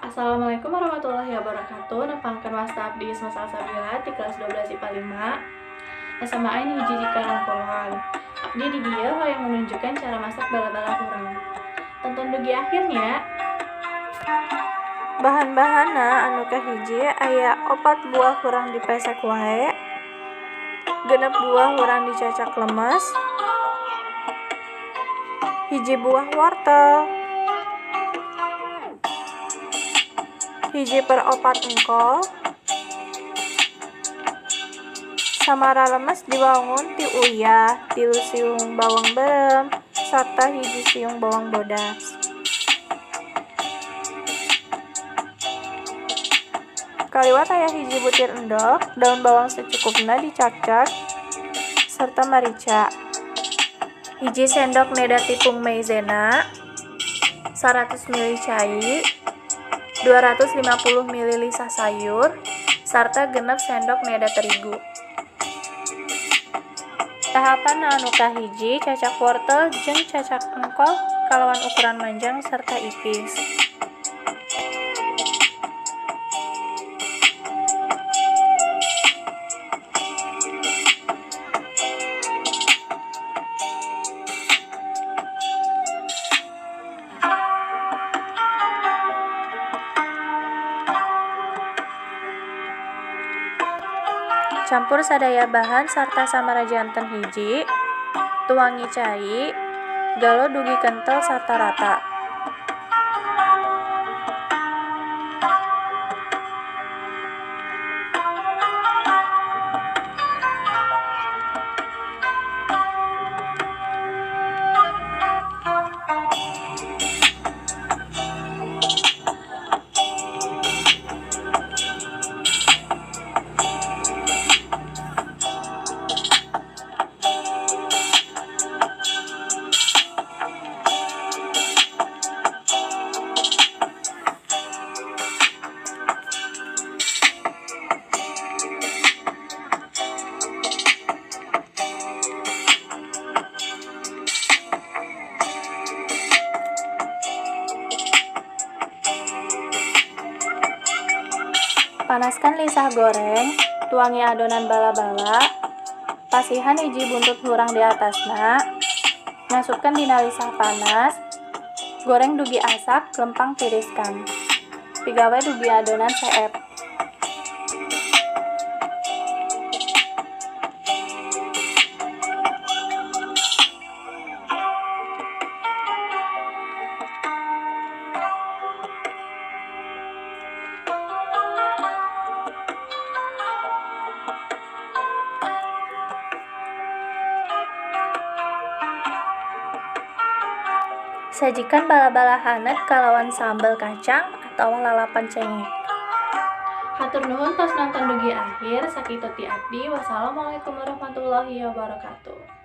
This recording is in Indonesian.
Assalamualaikum warahmatullahi wabarakatuh. Nepangkeun wasta abdi Isma Salsabila di kelas 12 IPA 5. SMA aing hiji Cikarang Kulon. Abdi di dieu hoyong menunjukkan cara masak bala-bala hurang. Tonton dugi akhirnya. Bahan-bahanna anu kahiji aya 4 buah hurang dipesek wae, 6 buah hurang dicacak lemes, hiji buah wortel, 1/4 engkol, samara lemes diwangun ti uyah 3 siung bawang berem sarta hiji siung bawang bodas. Kaliwat aya hiji butir endog, daun bawang secukupna dicacak, serta marica. Hiji sendok neda tepung maizena, 100 ml cai, 250 ml lisah sayur, sarta 6 sendok neda terigu. Tahapan anu kahiji cacak wortel jeung cacak engkol kalawan ukuran manjang serta ipis. Campur sadaya bahan sarta samara janten hiji, tuangi cai, galo dugi kentel sarta rata. Panaskan lisah goreng, tuangi adonan bala-bala, pasihan hiji buntut hurang di atasna, masukkan dina lisah panas, goreng dugi asak, lempang tiriskan. Pigawe dugi adonan seep. Sajikan bala-bala hanet kalawan sambal kacang atau lalapan cengek. Hatur nuhun tos nonton dugi akhir. Sakitu ti abdi. Wassalamualaikum warahmatullahi wabarakatuh.